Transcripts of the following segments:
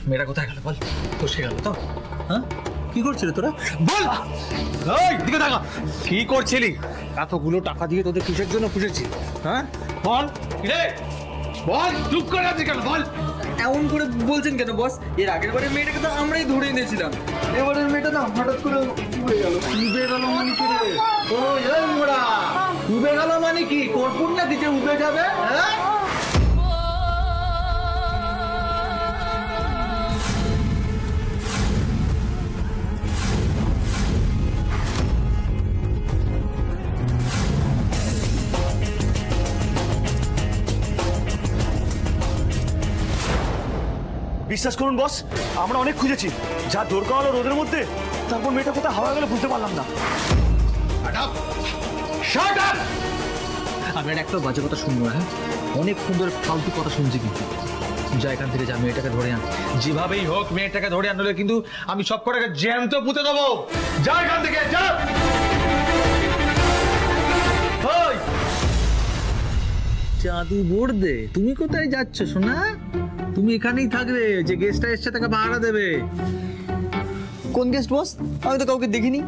মেয়েটা কোথায় গেল বল? বসে গেল তো? হ্যাঁ, কি করছিলি তোরা? বল। এই দিকে দেখা, কি করছিলি? এতগুলো টাকা দিয়ে তোদের কিসের জন্য পুষেছি? হ্যাঁ বল, রে বল। চুপ করে আছিস কেন বল? এমন করে বলছেন কেন বস? এর আগের বারে মেয়েটাকে তো আমরাই ধরে এনেছিলাম, এবারের মেয়েটা না হঠাৎ করে উবে গেল। উবে গেল মানে কি রে? ও এই মোড়া, উবে গেল মানে কি? কর্পূর না দিতে উবে যাবে? হ্যাঁ, বিশ্বাস করুন বস, আমরা অনেক খুঁজেছি, যা দরকার হলো রোদের মধ্যে, তারপর মেয়েটা কোথায় হাওয়া গেলে বুঝতে পারলাম না। আমি একটা বাজে কথা শুনবো না। হ্যাঁ, অনেকক্ষণ ধরে ফালতু কথা শুনছি, কিন্তু যা এখান থেকে যা, মেয়েটাকে ধরে আন, যেভাবেই হোক মেয়েটাকে ধরে আনলে কিন্তু আমি সব কটাকে জ্যান্ত পুঁতে দেবো। যা এখান থেকে, যা। জাদু বর্দে, তুমি কোথায় যাচ্ছ সোনা? তুমি এখানেই থাকবে, যে গেস্টটা এসছে তাকে ভাড়া দেবে। কোন গেস্ট বস? আমি তো কাউকে দেখিনি।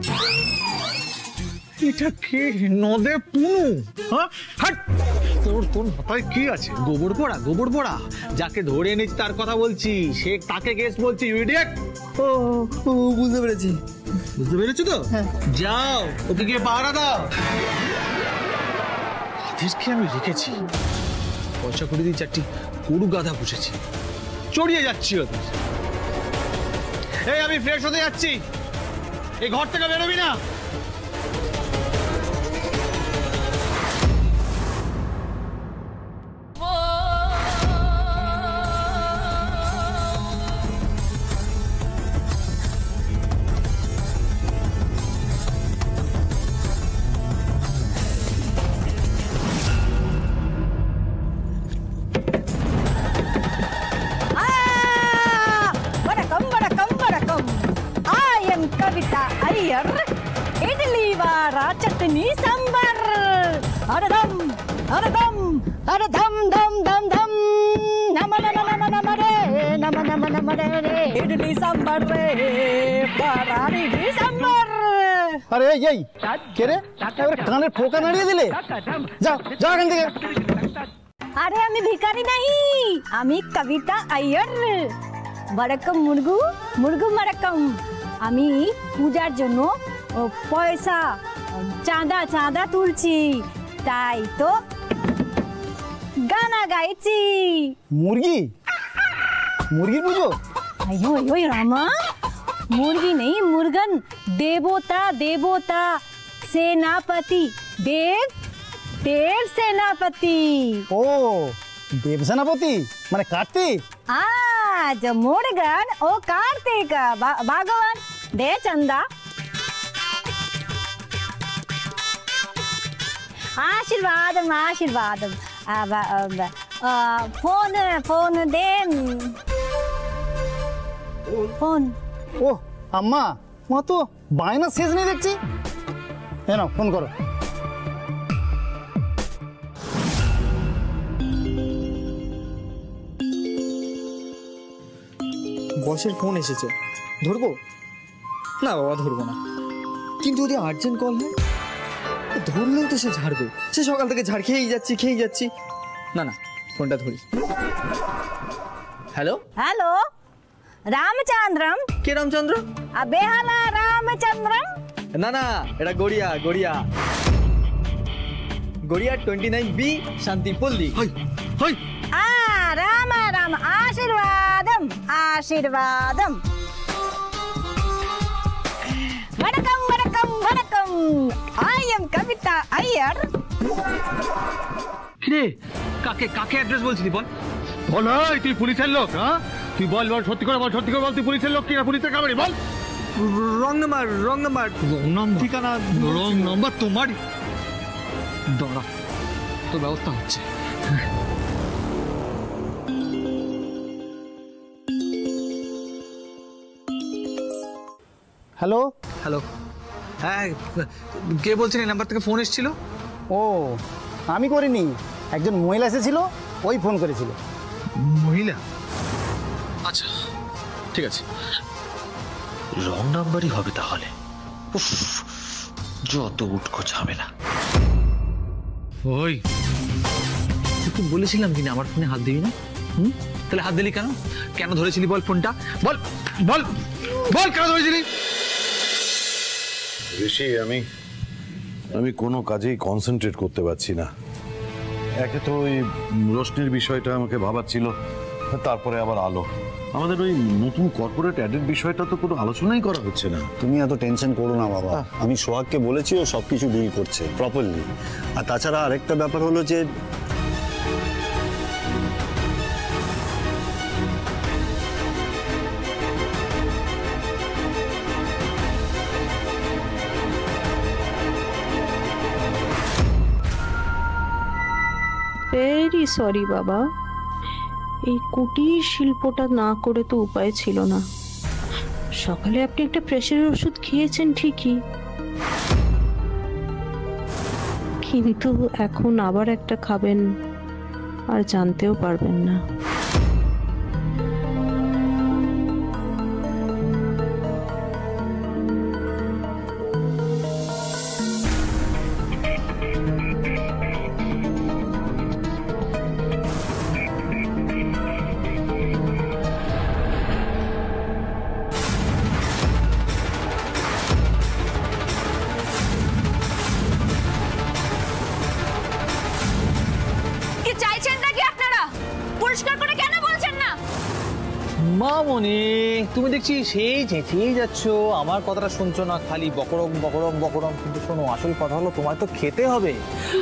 এটা কে? নদে পুনু? হ্যাঁ, হাট। তোর তোর মাথায় কি আছে? গোবর পোড়া, গোবর পোড়া। যাকে ধরে এনেছি তার কথা বলছি, সে তাকে গেস্ট বলছি, ইডিয়েট। ও বুঝতে পেরেছি। বুঝতে পেরেছো তো? হ্যাঁ। যাও, ওকে গিয়ে পাহারা দাও। আদেরকে আমি রেখেছি, পয়সা করে দিয়ে চারটি গরু গাধা পুষেছি, চড়িয়ে যাচ্ছি ওদের। এই আমি ফ্রেশ হতে যাচ্ছি, এই ঘর থেকে বেরোবি না। इडली वारा चटनी सांबर, अरे दम, अरे दम, अरे धम धम धम धम, नम नम नम नम रे, नम नम नम रे, इडली सांबर रे, वारा इडली सांबर। अरे यही কে রে? এবারে কানের ফোকা নাড়িয়ে দিলে। যাও যাও এখান থেকে। আরে আমি ভিখারি নাহি, আমি কবিতা আইয়ার। বড়কম মুরগু, মুরগু মরকম। আমি পূজার জন্য পয়সা চাঁদা চাঁদা তুলছি, তাই তো গানা গাইছি। মুরগি? মুরগির পুজো? अयो अयो रामा, मुर्गी नहीं मुर्गन, देवता देवता, सेनापति, देव देव सेनापति। ও দেবসেনাপতি মানে কার্তিক? आज मुर्गन ओ कार्तिक भगवान दे चंदा। आशीर्वाद आशीर्वाद। फोन फोन दे, फोन। ও আম্মা, মা তো বায়না শেষ নেই দেখছি। হ্যাঁ না, ফোন করো। বসের ফোন এসেছে, ধরবো না? বাবা ধরবো না, কিন্তু যদি আর্জেন্ট কল হয় ধরলেও তো সে ঝাড়বে। সে সকাল থেকে ঝাড় খেয়েই যাচ্ছি। না না, ফোনটা ধরি। Hello hello Ramachandram. কে রামচন্দ্র? बेहाला रामचंद्रम। না না, এটা গড়িয়া 29B শান্তিপল্লী। राम राम, आशीर्वादम आशीर्वादम। वणकम वणकम वणकम, आई एम कविता अय्यर। কিরে, কাকে কাকে অ্যাড্রেস বলছিলি বল? বল, এই তুই পুলিশের লোক? হ্যাঁ, তুই বল বল, সত্যি করে বল, সত্যি করে বল, তুই পুলিশের লোক কিনা পুলিশের কামারি? বল। রং নাম্বার ঠিকানা রং নাম্বার তোমারই। দাঁড়া, তোর ব্যবস্থা হচ্ছে। হ্যালো হ্যালো, হ্যাঁ কে বলছেন? এই নাম্বার থেকে ফোন এসেছিল। ও আমি করিনি, একজন মহিলা এসেছিল, ওই ফোন করেছিল। মহিলা? আচ্ছা ঠিক আছে, রং নাম্বারই হবে তাহলে। উফ, যত উটকো ঝামেলা। ওই তুই বলেছিলাম কিনা আমার ফোনে হাত দিবি না? তাহলে হাত দিলি কেন? কেন ধরেছিলি বল ফোনটা? বল বল বল, কেন ধরেছিলি? ঋষি, আমি কোনো কাজেই কনসেন্ট্রেট করতে পারছি না। একে তো ওই রোশনির বিষয়টা আমাকে ভাবাচ্ছিল, তারপরে আবার আলো। আমাদের ওই নতুন কর্পোরেট অ্যাডের বিষয়টা তো কোনো আলোচনাই করা হচ্ছে না। তুমি এত টেনশন করো না বাবা, আমি সোহাগকে বলেছি, ও সবকিছু ডিল করছে প্রপারলি। আর তাছাড়া আরেকটা ব্যাপার হলো যে ভেরি সরি বাবা, এই কুটির শিল্পটা না করে তো উপায় ছিল না। সকালে আপনি একটা প্রেশারের ওষুধ খেয়েছেন ঠিকই, কিন্তু এখন আবার একটা খাবেন আর জানতেও পারবেন না। মামনি, তুমি দেখছি সেই চেঁচিয়ে যাচ্ছ, আমার কথাটা শুনছো না, খালি বকরম বকরম বকরম। কিন্তু শোনো, আসল কথা হলো তোমার তো খেতে হবে,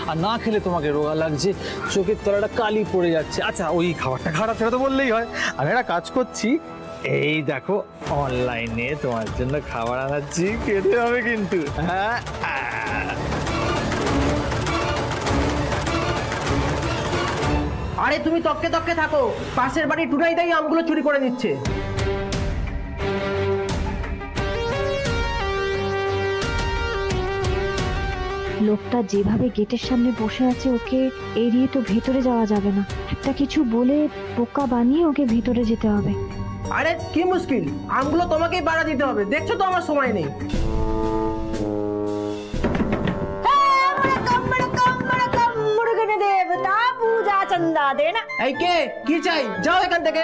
আর না খেলে তোমাকে রোগা লাগছে, চোখের তলাটা কালি পড়ে যাচ্ছে। আচ্ছা, ওই খাবারটা খারাপ সেটা তো বললেই হয়। আমি একটা কাজ করছি, এই দেখো অনলাইনে তোমার জন্য খাবার আনাচ্ছি, খেতে হবে কিন্তু। হ্যাঁ, আরে তুমি তককে তককে থাকো, পাশের বাড়ি টুনাইদাই আমগুলো চুরি করে নিচ্ছে। লোকটা যেভাবে গেটের সামনে বসে আছে, ওকে এড়িয়ে তো ভেতরে যাওয়া যাবে না। একটা কিছু বলে বোকা বানিয়ে ওকে ভেতরে যেতে হবে। আরে কি মুশকিল, আমগুলো তোমাকেই বাড়া দিতে হবে, দেখছো তো আমার সময় নেই। चंदा देना। এই কে, কি চাই? যাও এখান থেকে।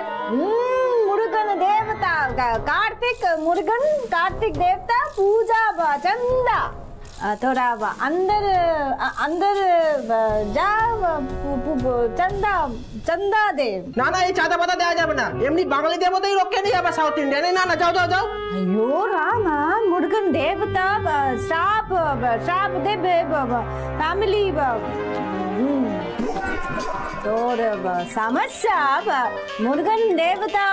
मुर्गन देवता कार्तिक, मुर्गन कार्तिक देवता पूजा चंदा। थोड़ा अंदर अंदर जा, चंदा चंदा दे। না না, এই চাঁদা পাতা দেওয়া যাবে না, এমনি বাঙালিদের মতোই রক্ষে নিয়ে যাবে সাউথ ইন্ডিয়ানে। না না, যাও যাও যাও। अयो रामा, मुर्गन देवता श्राप श्राप दे फैमिली तोर समस्या मुर्गन देवता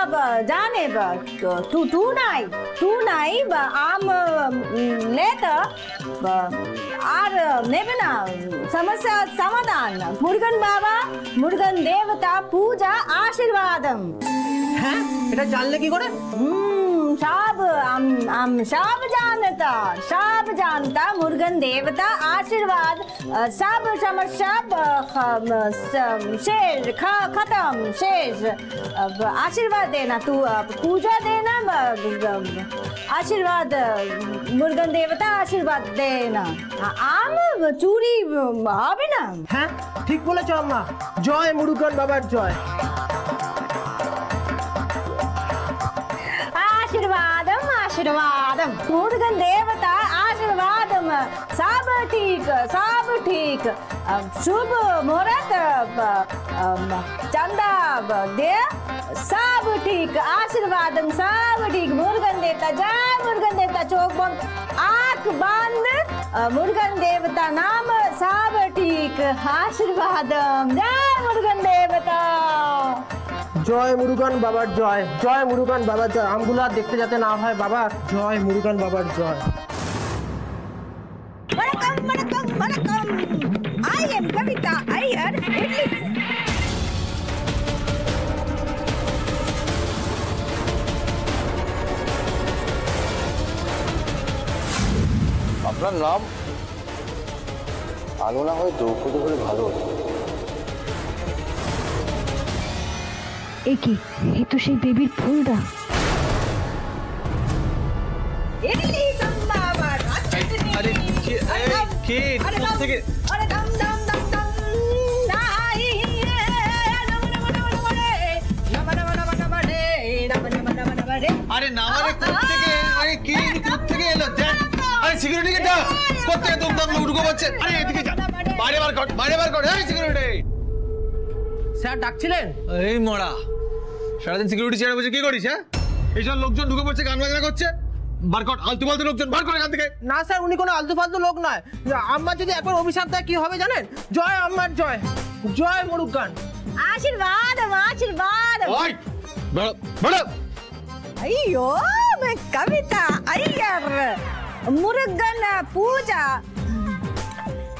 जाने तू नाई आम लेता আর নেবে না সমস্যা সমাধান। মুরগন বাবা, মুরগন দেবতা পূজা আশীর্বাদম। হ্যাঁ, এটা জানলে কি করে? सब सब जानता मुर्गन देवता आशीर्वाद, सब समस्या शेष खत्म, शेष आशीर्वाद देना, तू पूजा देना, आशीर्वाद मुर्गन देवता आशीर्वाद देना। आम चूरी হবে না। হ্যাঁ, ঠিক বলেছো আম্মা। জয় মুরুগান বাবার জয়। आशीर्वादम आशीर्वादम मुर्गन देवता आशीर्वादम। सब ठीक शुभ मुहूर्त चंदा दे, सब ठीक आशीर्वादम, सब ठीक। मुर्गन देवता जय मुर्गन देवता, चौक बंद आंख बंद, मुर्गन देवता नाम सब ठीक आशीर्वादम। जय मुर्गन देवता। জয় মুরুগান বাবার জয়, জয় মুরুগান বাবার জয়। আমগুলো আর দেখতে যাতে না হয় বাবা, জয় মুরুগান বাবার জয়। वणक्कम वणक्कम वणक्कम, I am Kavita Iyer, Italy। আপনার নাম? আলো না হয় দ্রৌপদী হলে ভালো হতো। এ কি, এ তো সেই বেবির ফুলদা। ইডলি সাম্বার আর চাটনি আরে কে আরে দম থেকে আরে দম দম দম দম নাই আরে না মানে থেকে আরে কে থেকে এলো দেখ আরে সিকিউরিটি কে ডাক কোথায় দমদম উড়গো বাচ্চা আরে এদিকে যা বাইরে বার কর এই সিকিউরিটি স্যার ডাকছিলেন? এই মরা সারাদিন সিকিউরিটি চেয়ারে বসে কি করিস হ্যাঁ এইসব লোকজন ঢুকে পড়ছে গান বাজনা করছে বার কর আলতু ফালতু লোকজন বার কর এখান থেকে না স্যার, উনি কোনো আলতু ফালতু লোক নয়। আম্মা যদি একবার অভিশাপ দেয় কি হবে জানেন? জয় আম্মার জয়, জয় মুরুগ গান। आशीर्वाद आशीर्वाद ওই বড় বড় अयो मैं कविता अय्यर मुरुगन पूजा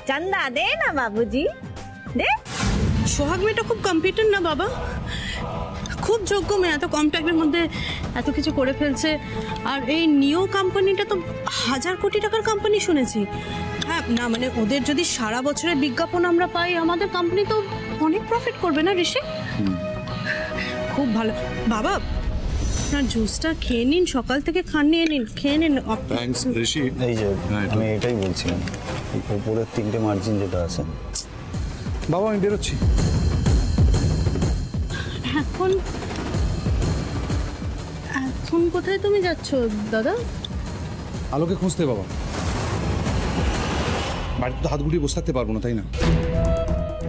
चंदा दे ना बाबूजी दे। সোহাগ মেয়েটা খুব কম্পিটেন্ট না বাবা, খুব যোগ্য মেয়ে, এত কম টাইমের মধ্যে এত কিছু করে ফেলছে। আর এই নিও কোম্পানিটা তো 1000 কোটি টাকার কোম্পানি শুনেছি। হ্যাঁ না মানে ওদের যদি সারা বছরের বিজ্ঞাপন আমরা পাই আমাদের কোম্পানি তো অনেক প্রফিট করবে না ঋষি? খুব ভালো বাবা, আপনার জুসটা খেয়ে নিন, সকাল থেকে খান নিয়ে নিন, খেয়ে নিন। থ্যাঙ্কস ঋষি। এই যে আমি এটাই বলছিলাম, উপরের 3টে মার্জিন যেটা আছে। বাবা আমি বেরোচ্ছি। এখন এখন কোথায় তুমি যাচ্ছ দাদা? আলোকে খুঁজতে বাবা, বাড়িতে তো হাত গুটিয়ে বসে থাকতে পারবো না তাই না?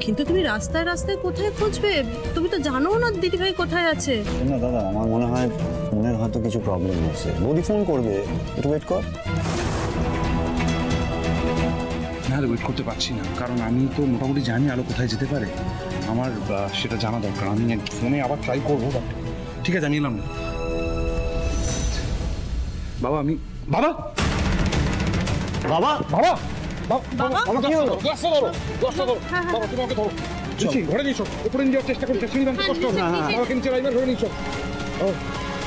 কিন্তু তুমি রাস্তায় রাস্তায় কোথায় খুঁজবে? তুমি তো জানো না দিদিভাই কোথায় আছে। না দাদা, আমার মনে হয় ফোনের হয়তো কিছু প্রবলেম আছে, বৌদি ফোন করবে, একটু ওয়েট কর। না ওয়েট করতে পারছি না, কারণ আমি তো মোটামুটি জানি আলো কোথায় যেতে পারে, আমার সেটা জানা দরকার। আমি ফোনে আবার ট্রাই করবো, বাট ঠিক আছে আমি এলাম। বাবা আমি বাবা বাবা বাবা বাবা কি হলো? বাবা তুমি আমাকে ধরো, ঘরে নিয়ে এসো, উপরে নিয়ে যাওয়ার চেষ্টা করছি, সিঁড়ি নামতে কষ্ট হবে, বাবাকে নিচে রাইবার ঘরে নিয়ে এসো।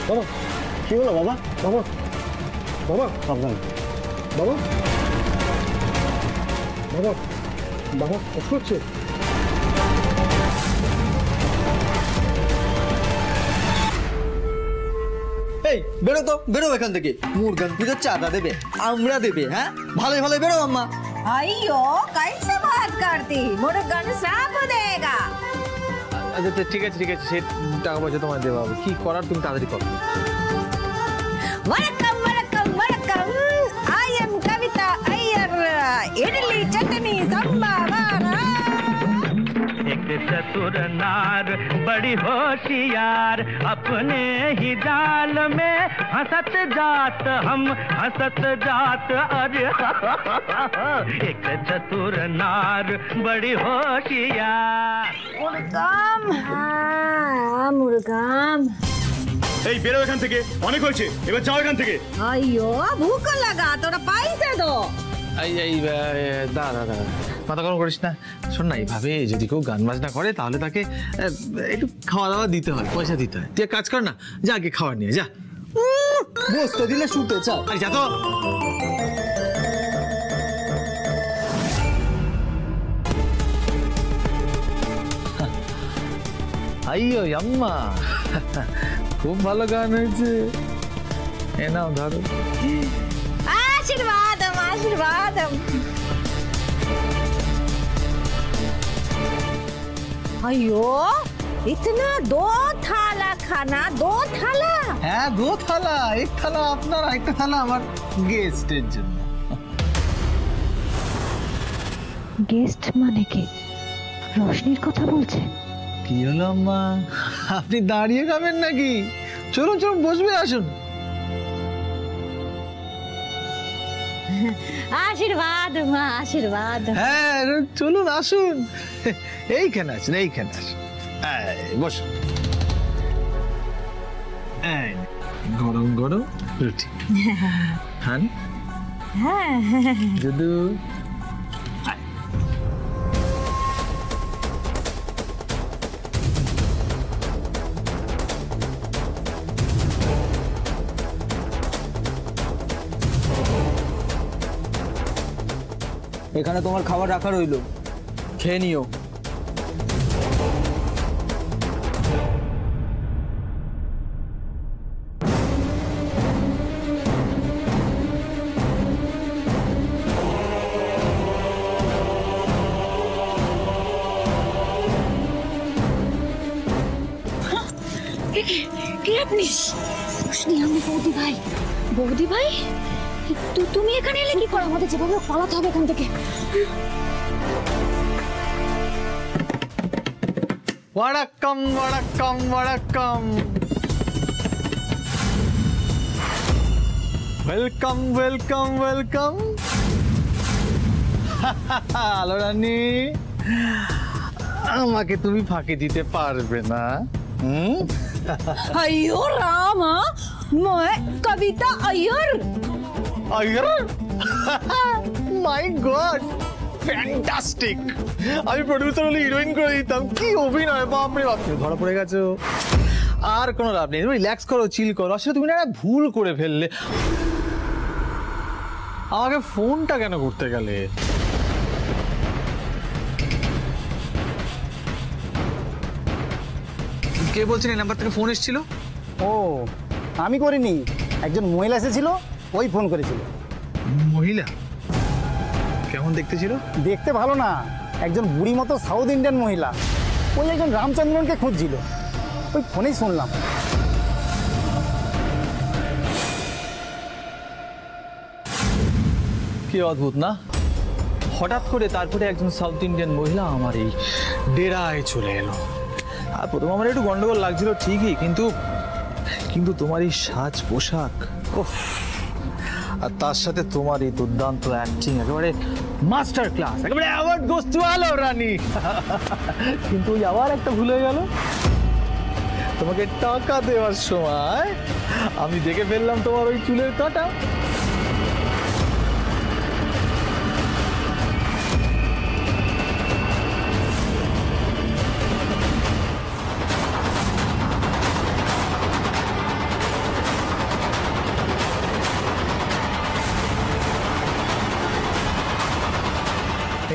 বাবা কি হলো বাবা? বাবা বাবা সাবধান বাবা বাবা বাবা কষ্ট হচ্ছে। এই বেরো তো, বেরো এখান থেকে। মুরগান পুজোর চাঁদা দেবে আমরা দেবে, হ্যাঁ ভালো ভালো বেরো আম্মা। अयो कैसे बात करती मुरुगन श्राप देगा। আচ্ছা ঠিক আছে সে টাকা পয়সা তোমায় দেওয়া হবে, কি করার তুমি তাড়াতাড়ি করো। वणक्कम वणक्कम वणक्कम आई एम कविता अय्यर इडली चटनी सांभर। एक चतुर नार बड़ी होशियार, अपने ही जाल में हंसत जात हम हंसत जात। अरे एक चतुर नार बड़ी होशियार। मुर्गाम हाँ मुर्गाम। এই বেরো এখান থেকে, অনেক হয়েছে, এবার যাও এখান থেকে। अयो भूख लगा थोड़ा पैसे दो। এই দাঁড়া মাথা গরম করিস না। শোন না, এইভাবে যদি কেউ গান বাজনা করে তাহলে তাকে একটু খাওয়া দাওয়া দিতে হয়, পয়সা দিতে হয়। তুই এক কাজ কর না, যা আগে খাবার নিয়ে যা। বসতে দিলে শুতে চাও? আরে যা তো। আইয়ো আম্মা, খুব ভালো গান হয়েছে, এ নাও ধরো। आशीर्वाद आशीर्वाद। अयो इतना 2 थाला खाना, 2 थाला। হ্যাঁ 2 থালা, 1 থালা আপনার, 1 থালা আমার গেস্টের জন্য। গেস্ট মানে কি? রশনির কথা বলছে? কি হলো আম্মা, আপনি দাঁড়িয়ে খাবেন নাকি? চলুন চলুন বসবে, আসুন। आशीर्वाद माँ आशीर्वाद। হ্যাঁ চলুন আসুন, এইখানে আছেন, এইখানে আসুন, বসুন। গরম গরম রুটি খান। হ্যাঁ যদু এখানে তোমার খাবার রাখা রইলো, খেয়ে নিও। কে আপনি? রোশনি, আমি বৌদি ভাই। বৌদি ভাই, তুমি এখানে এলে কি করো? আমাদের যেভাবে পালাতে হবে এখান থেকে। ওয়াড়াক্কাম ওয়াড়াক্কাম ওয়াড়াক্কাম, welcome welcome welcome. Hello Rani, আমাকে তুমি ফাঁকি দিতে পারবে না? अयो राम, मैं Kavita Iyer. Iyer? My god, fantastic! আমি প্রডিউসার হলে হিরোইন করে দিতাম। কি অভিনয়, বাপরে বাপ! ধরা পড়ে গেছো, আর কোনো লাভ নেই। রিল্যাক্স করো, চিল করো। আসলে তুমি না ভুল করে ফেললে। আমাকে ফোনটা কেন করতে গেলে? কে বলছেন এই নাম্বার থেকে ফোন এসেছিল? ও, আমি করিনি, একজন মহিলা এসেছিল, ওই ফোন করেছিল। মহিলা? কেমন দেখতে ছিল? দেখতে ভালো না, একজন বুড়ি মতো সাউথ ইন্ডিয়ান মহিলা। ওই একজন রামচন্দ্রনকে খুঁজছিল, ওই ফোনেই শুনলাম। কি অদ্ভুত না, হঠাৎ করে তারপরে একজন সাউথ ইন্ডিয়ান মহিলা আমার এই ডেরায় চলে এলো। আর প্রথম আমার একটু গন্ডগোল লাগছিল ঠিকই, কিন্তু তোমার এই সাজ পোশাক, আর তার সাথে তোমার এই দুর্দান্ত অ্যাক্টিং, একেবারে মাস্টার ক্লাস, একেবারে অ্যাওয়ার্ড গোস টু আলো রানী। কিন্তু ওই আবার একটা ভুল হয়ে গেল। তোমাকে টাকা দেওয়ার সময় আমি দেখে ফেললাম তোমার ওই চুলের কাটা।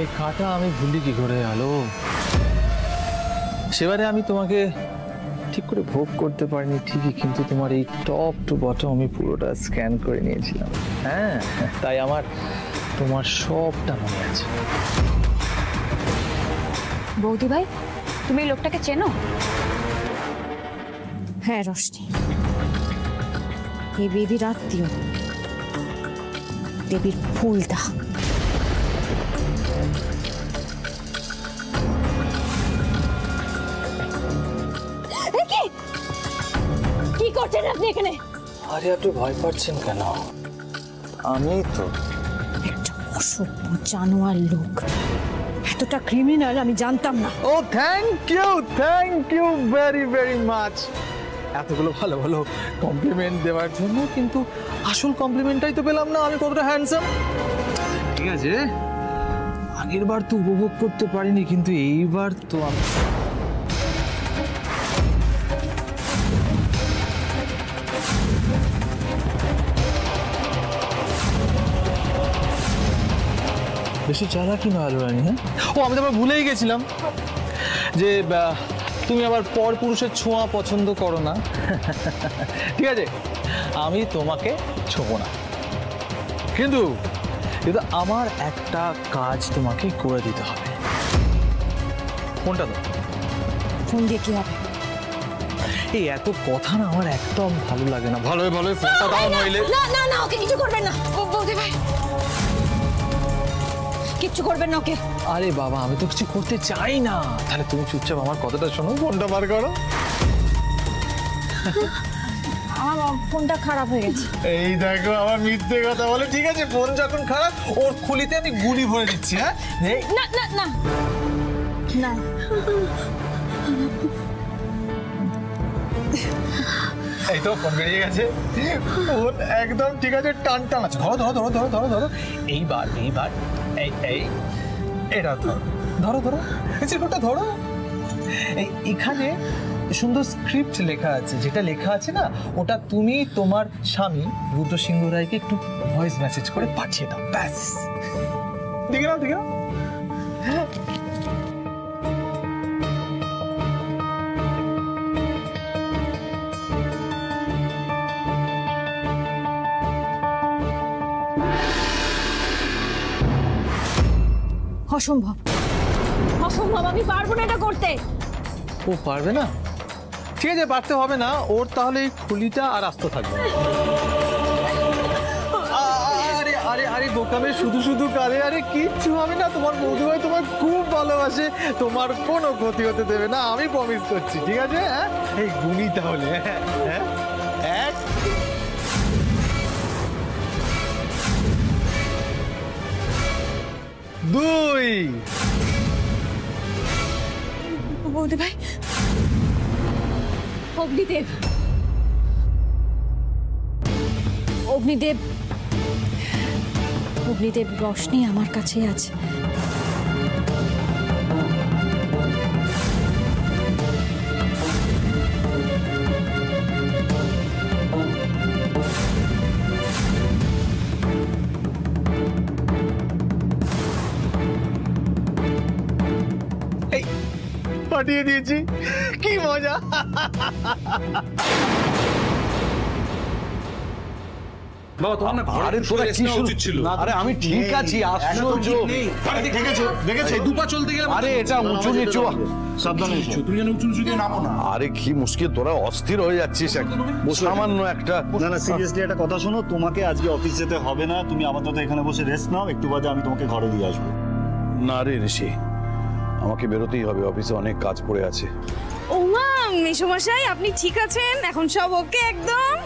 এই কাঁটা আমি ভুলি কি করে আলো? সেবারে আমি তোমাকে ঠিক করে ভোগ করতে পারিনি ঠিকই, কিন্তু তোমার এই টপ টু বটম আমি পুরোটা স্ক্যান করে নিয়েছিলাম। হ্যাঁ, তাই আমার তোমার সবটা মনে আছে। বৌদি ভাই, তুমি এই লোকটাকে চেনো? হ্যাঁ রোশনি, এই বেবির আত্মীয়, দেবীর ফুলটা। কি করছেন আপনি এখানে? আরে আপনি ভয় পাচ্ছেন কেন? আমি তো একটা অসভ্য জানোয়ার লোক, এতটা ক্রিমিনাল আমি জানতাম না। ও thank you very very much এতগুলো ভালো ভালো কমপ্লিমেন্ট দেওয়ার জন্য, কিন্তু আসল কমপ্লিমেন্টটাই তো পেলাম না আমি কতটা হ্যান্ডসাম। ঠিক আছে, আগের বার তো উপভোগ করতে পারিনি, কিন্তু এইবার তো আমি বেশি চালাকি না আলো রানী। হ্যাঁ, ও আমি তো আবার ভুলেই গেছিলাম যে তুমি আবার পর পুরুষের ছোঁয়া পছন্দ করো না। ঠিক আছে, আমি তোমাকে ছোঁবো না, কিন্তু আমার একটা কাজ তোমাকে করে দিতে হবে। ফোনটা দাও। ফোন দিয়ে কি হবে? এই এত কথা না আমার একদম ভালো লাগে না। ভালোই ফোনটা দাও, নইলে না না না, ওকে কিছু করবেন না। ও বৌদি ভাই, কিচ্ছু করবেন না ওকে। আরে বাবা, আমি তো কিছু করতে চাই না। তাহলে তুমি চুপচাপ আমার কথাটা শোনো, ফোনটা বার করো। আমার ফোনটা খারাপ হয়ে গেছে। এই দেখো আমার মিথ্যে কথা বলে। ঠিক আছে, ফোন যখন খারাপ, ওর খুলিতে আমি গুলি ভরে দিচ্ছি। হ্যাঁ, না না না না, এই তো ফোন বেরিয়ে গেছে। ফোন একদম ঠিক আছে, টান টান আছে। ধরো ধরো ধরো ধরো ধরো ধরো এইবার এটা ধরো এই চিরকুটটা ধরো। এখানে সুন্দর স্ক্রিপ্ট লেখা আছে, যেটা লেখা আছে না, ওটা তুমি তোমার স্বামী রুদ্র সিংহ রায়কে একটু ভয়েস মেসেজ করে পাঠিয়ে দাও, ব্যাস। দেখে নাও। অসম্ভব, আমি পারবো না এটা করতে। ও পারবে না? ঠিক আছে, বাড়তে হবে না ওর, তাহলে এই খুলিটা আর আস্ত থাকবে। আরে আরে আরে বোকামে শুধু শুধু কারে, আরে কিচ্ছু হবে না, তোমার বৌদিভাই তোমার খুব ভালোবাসে, তোমার কোনো ক্ষতি হতে দেবে না, আমি প্রমিস করছি, ঠিক আছে? হ্যাঁ, এই গুনি তাহলে। হ্যাঁ, 1 2 বৌদি ভাই, অগ্নিদেব, অগ্নিদেব, অগ্নিদেব, রশনি আমার কাছেই আছে। পাঠিয়ে দিয়েছি, কি মজা। বাবা তোমার না ঘরে তোরা কি উচিত ছিল। আরে আমি ঠিক আছি, আশ্চর্য। দেখেছো দুপা চলতে গেলে আরে এটা উঁচু নিচু, সাবধানে এসো। তুমি যেন উঁচু নিচু দিয়ে নামো না। আরে কি মুশকিল, তোরা অস্থির হয়ে যাচ্ছিস। সামান্য একটা না সিরিয়াসলি একটা কথা শোনো, তোমাকে আজকে অফিস যেতে হবে না, তুমি আপাতত এখানে বসে রেস্ট নাও, একটু বাদে আমি তোমাকে ঘরে দিয়ে আসবো। না রে ঋষি, আমাকে বেরোতেই হবে, অফিসে অনেক কাজ পড়ে আছে। ওমা মেসোমশাই, আপনি ঠিক আছেন? এখন সব ওকে একদম?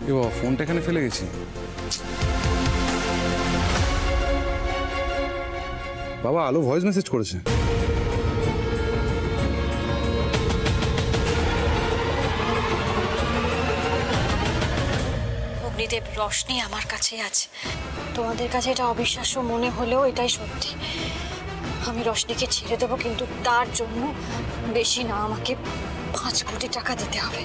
এ বাবা, ফোনটা এখানে ফেলে গেছি। বাবা, আলো ভয়েস মেসেজ করেছে। অগ্নিদেব, রশনি আমার কাছেই আছে। তোমাদের কাছে এটা অবিশ্বাস্য মনে হলেও এটাই সত্যি। আমি রশনিকে ছেড়ে দেবো, কিন্তু তার জন্য বেশি না, আমাকে 5 কোটি টাকা দিতে হবে।